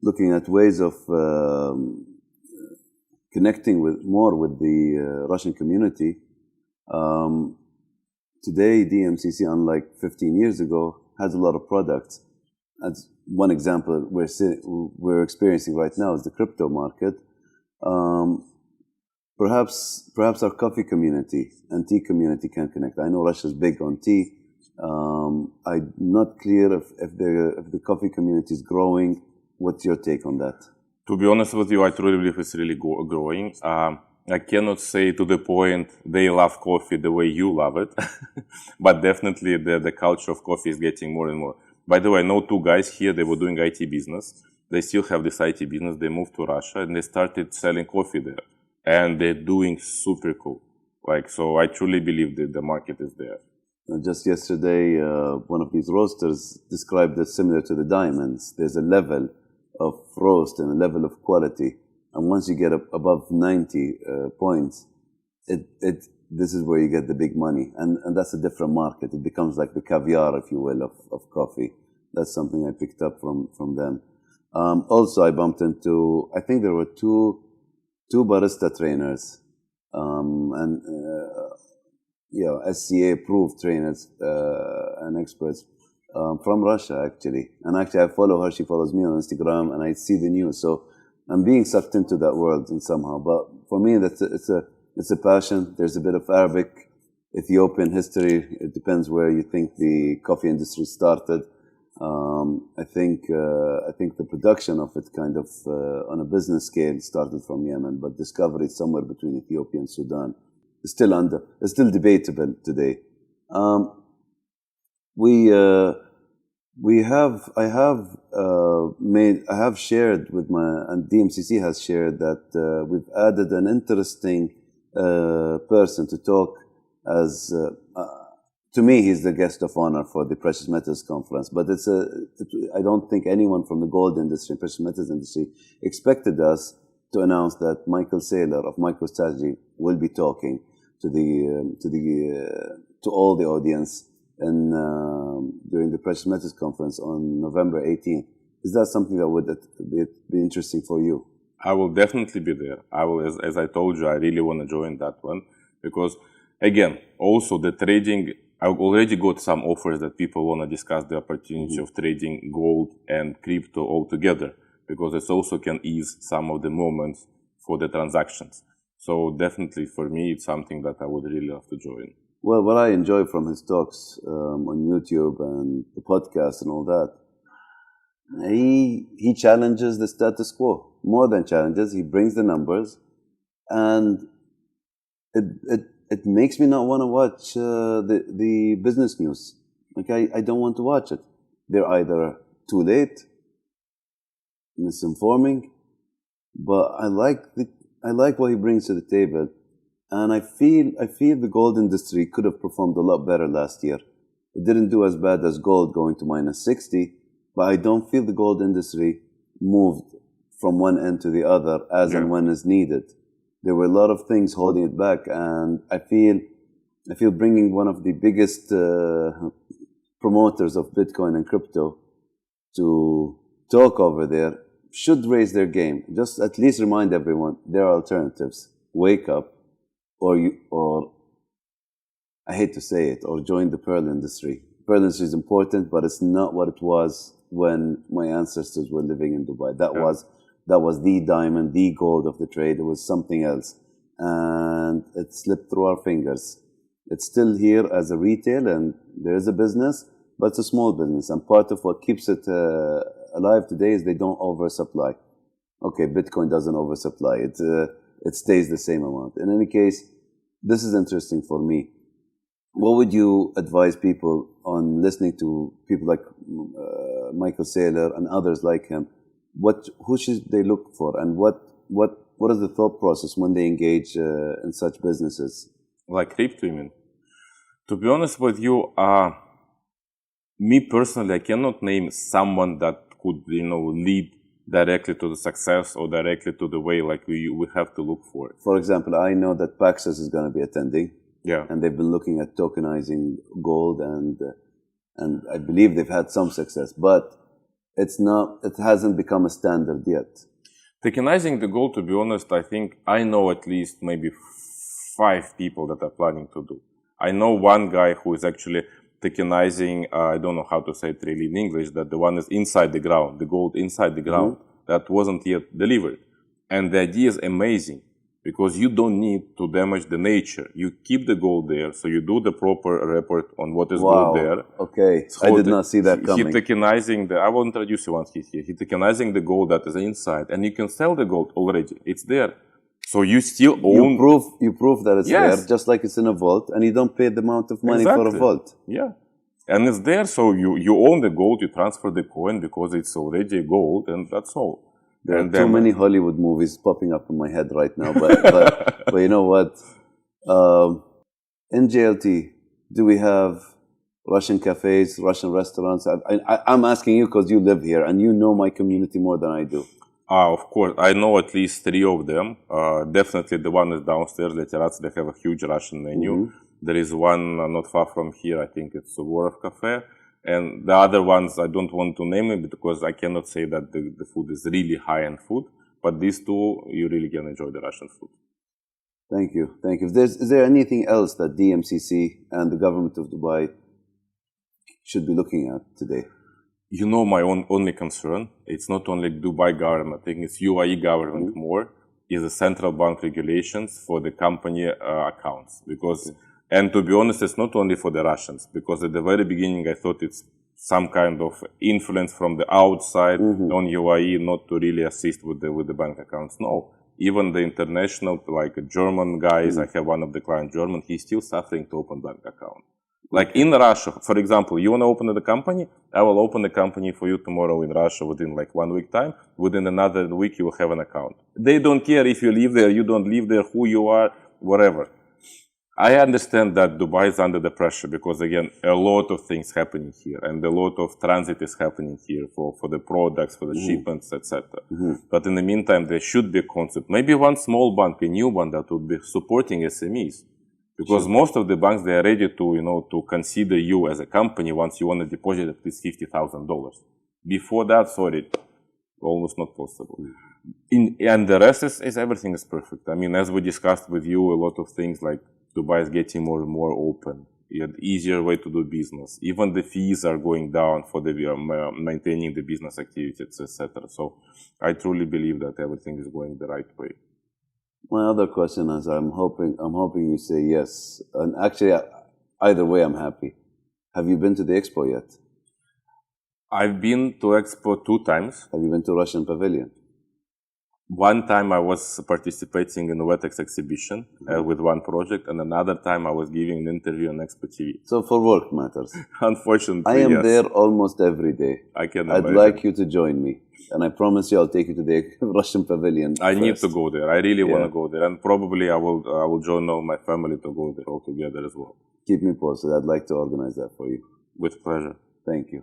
looking at ways of connecting more with the Russian community. Today, DMCC, unlike 15 years ago, has a lot of products. As one example we're experiencing right now is the crypto market. Perhaps our coffee community and tea community can connect. I know Russia's big on tea. I'm not clear if the coffee community is growing. What's your take on that? To be honest with you, I truly believe it's really growing. I cannot say to the point they love coffee the way you love it, but definitely the culture of coffee is getting more and more. By the way, I know two guys here, they were doing IT business. They still have this IT business. They moved to Russia and they started selling coffee there. And they're doing super cool. So I truly believe that the market is there. Just yesterday, one of these roasters described it similar to the diamonds. There's a level of roast and a level of quality. And once you get up above 90 points, this is where you get the big money. And that's a different market. It becomes like the caviar, if you will, of coffee. That's something I picked up from them. Also, I bumped into, I think there were two barista trainers, SCA approved trainers and experts from Russia, actually. And actually, I follow her. She follows me on Instagram, and I see the news. So I'm being sucked into that world somehow. But for me, it's a passion. There's a bit of Arabic, Ethiopian history. It depends where you think the coffee industry started. I think the production of it kind of on a business scale started from Yemen, but discovery is somewhere between Ethiopia and Sudan. It's still debatable today. I have shared with and DMCC has shared that we've added an interesting person to talk as. To me, he's the guest of honor for the Precious Metals Conference, but I don't think anyone from the gold industry, precious metals industry, expected us to announce that Michael Saylor of MicroStrategy will be talking to all the audience during the Precious Metals Conference on November 18th. Is that something that would be interesting for you? I will definitely be there. I will, as I told you, I really want to join that one because, again, also the trading. I've already got some offers that people want to discuss the opportunity of trading gold and crypto all together because it also can ease some of the moments for the transactions. So definitely for me, it's something that I would really love to join. Well, what I enjoy from his talks on YouTube and the podcast and all that, he challenges the status quo. More than challenges, he brings the numbers, and it makes me not want to watch the business news. I don't want to watch it. They're either too late, misinforming, but I like what he brings to the table, and I feel the gold industry could have performed a lot better last year. It didn't do as bad as gold going to -60, but I don't feel the gold industry moved from one end to the other as and when is needed. There were a lot of things holding it back, and I feel bringing one of the biggest promoters of Bitcoin and crypto to talk over there should raise their game. Just at least remind everyone there are alternatives. Wake up, or I hate to say it, or join the pearl industry. Pearl industry is important, but it's not what it was when my ancestors were living in Dubai. That was the diamond, the gold of the trade. It was something else. And it slipped through our fingers. It's still here as a retail, and there is a business, but it's a small business. And part of what keeps it alive today is they don't oversupply. Okay, Bitcoin doesn't oversupply. It stays the same amount. In any case, this is interesting for me. What would you advise people on listening to people like Michael Saylor and others like him? Who should they look for, and what is the thought process when they engage in such businesses? Like crypto, you mean? To be honest with you, me personally, I cannot name someone that could, lead directly to the success or directly to the way like we have to look for it. For example, I know that Paxos is going to be attending. Yeah. And they've been looking at tokenizing gold, and I believe they've had some success. But it's not. It hasn't become a standard yet. Tokenizing the gold, to be honest, I think I know at least maybe 5 people that are planning to do. I know one guy who is actually tokenizing, I don't know how to say it really in English, that the one is inside the ground, the gold inside the ground, that wasn't yet delivered. And the idea is amazing, because you don't need to damage the nature. You keep the gold there, so you do the proper report on what is gold there. Okay, so I did not see that coming. He's tokenizing I will introduce you once he's here. He's tokenizing the gold that is inside, and you can sell the gold already. It's there. So you still own... You prove that it's there, just like it's in a vault, and you don't pay the amount of money for a vault. Yeah. And it's there, so you own the gold, you transfer the coin because it's already gold, and that's all. There are too many Hollywood movies popping up in my head right now, but you know what? In JLT, do we have Russian cafes, Russian restaurants? I'm asking you because you live here and you know my community more than I do. Of course, I know at least 3 of them. Definitely the one is downstairs, Leterac, they have a huge Russian menu. There is one not far from here, I think it's Suvorov Cafe. And the other ones, I don't want to name it because I cannot say that the food is really high-end food. But these 2, you really can enjoy the Russian food. Thank you. Thank you. Is there anything else that DMCC and the government of Dubai should be looking at today? You know, my only concern, it's not only Dubai government, I think it's UAE government more, is the central bank regulations for the company accounts. Because... And to be honest, it's not only for the Russians, because at the very beginning I thought it's some kind of influence from the outside on UAE not to really assist with the bank accounts. No, even the international, like German guys, I have one of the clients German, he's still suffering to open bank account. Like in Russia, for example, you want to open the company, I will open the company for you tomorrow in Russia within like 1 week time. Within another week, you will have an account. They don't care if you live there, you don't live there, who you are, whatever. I understand that Dubai is under the pressure because, again, a lot of things happening here and a lot of transit is happening here for the products, for the shipments, etc. But in the meantime, there should be a concept. Maybe one small bank, a new one that would be supporting SMEs. Because most of the banks, they are ready to, to consider you as a company once you want to deposit at least $50,000. Before that, sorry, almost not possible. And the rest is everything is perfect. I mean, as we discussed with you, a lot of things like Dubai is getting more and more open. You have easier way to do business. Even the fees are going down for the maintaining the business activities, etc. So I truly believe that everything is going the right way. My other question is, I'm hoping you say yes. And actually, either way, I'm happy. Have you been to the expo yet? I've been to expo 2 times. Have you been to Russian Pavilion? One time I was participating in a WETEX exhibition with one project, and another time I was giving an interview on Expo TV. So for work matters. Unfortunately, I am there almost every day. I'd like you to join me. And I promise you I'll take you to the Russian Pavilion. I need to go there. I really want to go there. And probably I will join all my family to go there all together as well. Keep me posted. I'd like to organize that for you. With pleasure. Thank you.